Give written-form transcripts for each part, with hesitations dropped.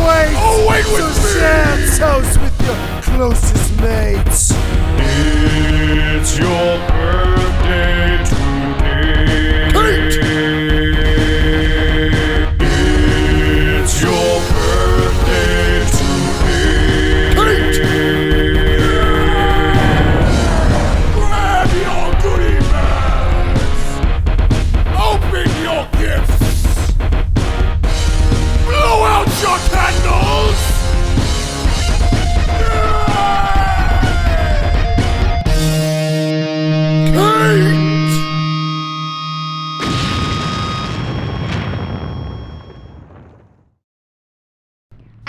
wait! Oh, wait with So me! share toast with your closest mates. It's your birthday today. It's your birthday today. Grab your goodie bags. Open your gifts. Blow out your candles.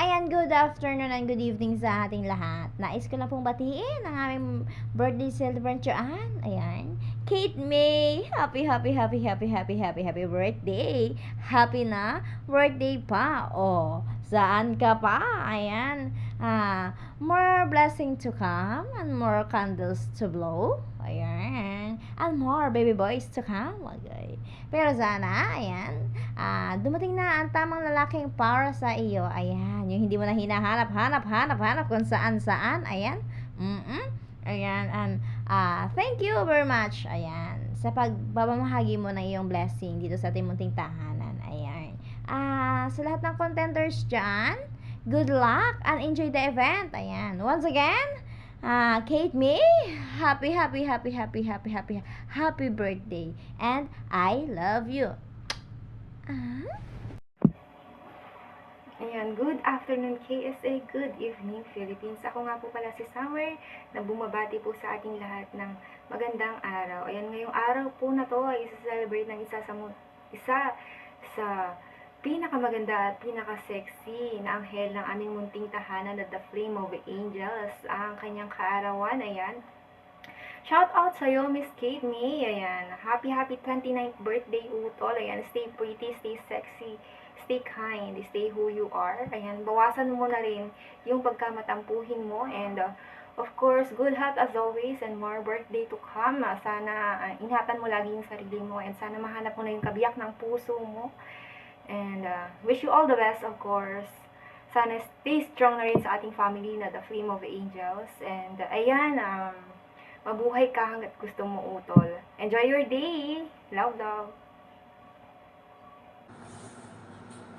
Ayan, good afternoon and good evening sa ating lahat. Nais ko lang pong batiin ang aming birthday celebrant dyan. Ayan. Kate May, happy birthday. Happy na birthday pa. Oh, saan ka pa? Ayan. More blessing to come and more candles to blow. Ayan. And more baby boys to come. Okay. Pero sana, ayan, dumating na ang tamang lalaking para sa iyo. Ayan, yung hindi mo na hinahanap kung saan-saan. Ayan. Ayan, and thank you very much. Ayan, sa pagbabamahagi mo ng iyong blessing dito sa ating munting tahanan. Ayan. Sa lahat ng contenders dyan, good luck and enjoy the event. Ayan. Once again, Kate May, happy birthday. And I love you. Ayan, good afternoon KSA, good evening Philippines. Ako nga po pala si Summer na bumabati po sa ating lahat ng magandang araw. Ayan, ngayong araw po na to ay isa-celebrate ng isa sa pinakamaganda at pinaka-sexy na anghel ng aming munting tahanan at the Flame of the Angels, ang kanyang kaarawan. Ayan. Shout out sa'yo, Miss Kate May. Ayan. Happy 29th birthday, Utol. Ayan. Stay pretty, stay sexy, stay kind, stay who you are. Ayan. Bawasan mo na rin yung pagkamatampuhin mo. And, of course, good health as always and more birthday to come. Sana ingatan mo lagi yung sarili mo and sana mahanap mo na yung kabiyak ng puso mo. And, wish you all the best, of course. Sana stay strong na rin sa ating family na the Flame of the Angels. And, ayan, mabuhay ka hanggat gusto mo, Utol. Enjoy your day! Love, love!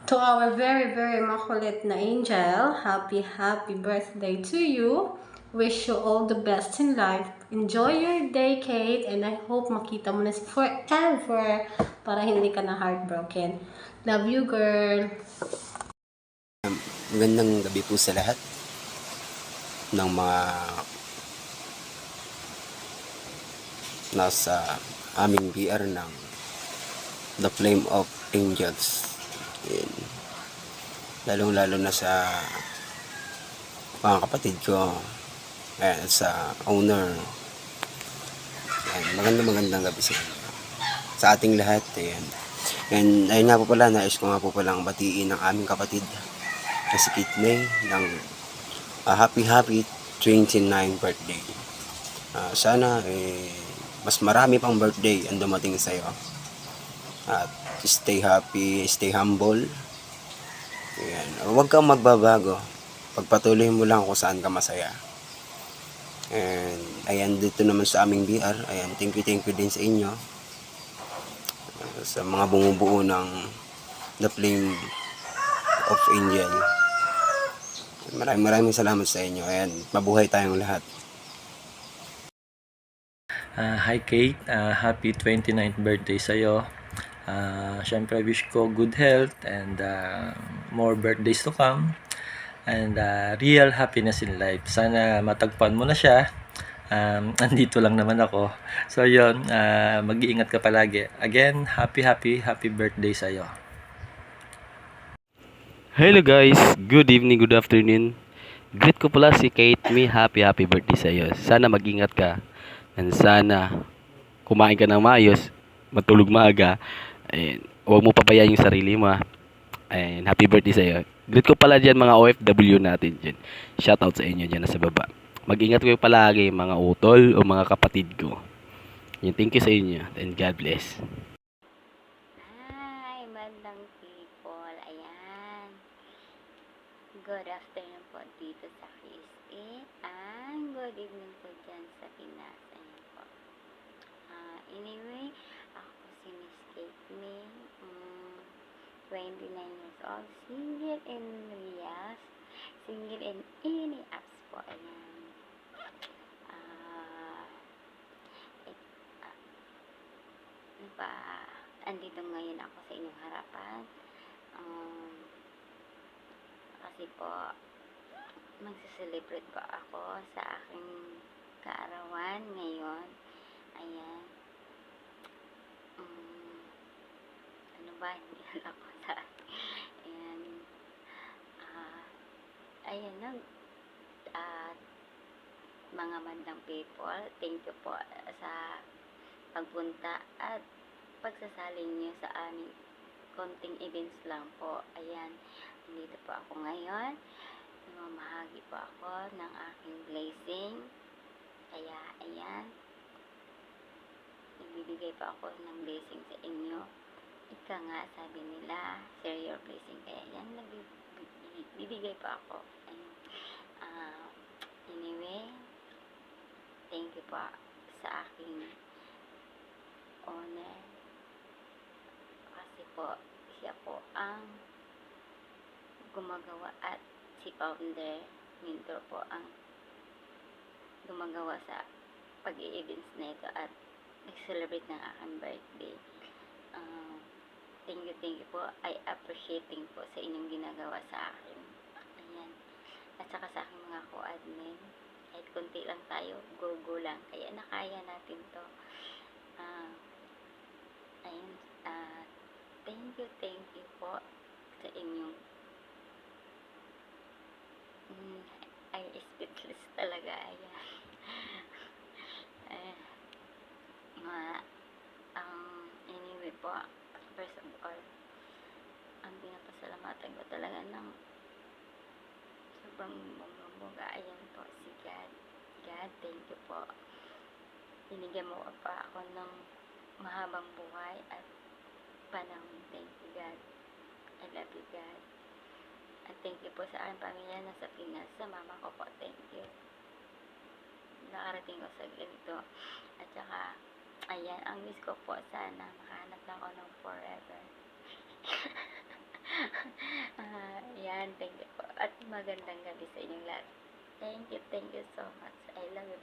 To our very immaculate na angel, happy birthday to you. Wish you all the best in life. Enjoy your day, Kate, and I hope makita mo na si forever para hindi ka na heartbroken. Love you, girl. Magandang gabi po sa lahat ng mga nasa aming BR ng The Flame of Angels. Yan. Lalong-lalo na sa mga kapatid ko, ayan, sa owner. Ayan, magandang gabi sa ating lahat. Ayan. And ayun nga po pala, nais ko nga po palang batiin ng aming kapatid na si Kate May ng happy 29th birthday. Sana mas marami pang birthday ang dumating sa iyo. At stay happy, stay humble. Ayan. Huwag kang magbabago. Pagpatuloy mo lang kung saan ka masaya. And ayan, dito naman sa aming BR. Ayan, thank you din sa inyo. Sa mga bumubuo ng The Flame of Angel. Maraming salamat sa inyo. Ayan, mabuhay tayong lahat. Hi Kate, happy 29th birthday sa'yo. Syempre wish ko good health and more birthdays to come and real happiness in life. Sana matagpuan mo na siya. Andito lang naman ako. So yun, mag-iingat ka palagi. Again, happy birthday sa'yo. Hello guys, good evening, good afternoon. Greet ko pala si Kate May, happy birthday sa'yo. Sana mag-ingat ka. And sana kumain ka ng maayos, matulog maaga, and huwag mo pabayaan yung sarili mo. And happy birthday sa iyo. Greet ko pala dyan mga OFW natin dyan. Shoutout sa inyo dyan sa baba. Mag-ingat kayo palagi mga utol o mga kapatid ko. Yan, thank you sa inyo and God bless. Hi, bandang people. Ayan. Good afternoon po dito sa KSA and good evening po dyan sa Pinas. Ayan po. Anyway, ako po si Miss Kate May, 29 years old, single and Riyas, single and any apps po. Ayan. Andito ngayon ako sa inyong harapan. Kasi po, magsiselebrate po ako sa aking kaarawan ngayon. Ayan. Ano ba? Hindi alam ko sa ayan. Ayan na. Mga mandang people, thank you po sa pagpunta at pagsasali niyo sa aming konting events lang po. Ayan, dito po ako ngayon. Namamahagi po ako ng aking blessing. Kaya, ayan, ibibigay po ako ng blessing sa inyo. Ika nga, sabi nila, share your blessing. Kaya, ayan, bibigay po ako. Ayan. Anyway, thank you po sa aking owner. Kasi po, siya po ang gumagawa at si founder, mentor po ang gumagawa sa pag-i-events na ito at nag-celebrate ng aking birthday. Thank you po. I appreciating po sa inyong ginagawa sa akin. Ayan. At saka sa aking mga co-admin. Kahit konti lang tayo, go lang. Kaya nakaya natin to. Ayan. Thank you po sa inyong ay speechless talaga. Ayan. Anyway po, first of all, ang pinapasalamatan ko talaga ng sobrang bongga. Ayan po, si God. God, thank you po. Binigyan mo pa ako ng mahabang buhay at panahon. Thank you, God. I love you, God. At thank you po sa aking pamilya na sa Pinas. Sa mama ko po, thank you. Nakarating ko sa ganito. At saka, ayan, ang wish ko po, sana makahanap lang ako ng forever. Ayan, thank you po. At magandang gabi sa inyong lahat. Thank you so much. I love you.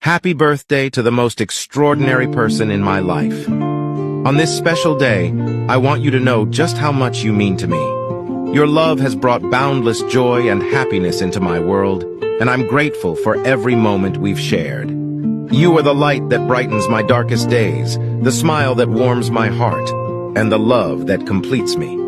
Happy birthday to the most extraordinary person in my life. On this special day, I want you to know just how much you mean to me. Your love has brought boundless joy and happiness into my world, and I'm grateful for every moment we've shared. You are the light that brightens my darkest days, the smile that warms my heart, and the love that completes me.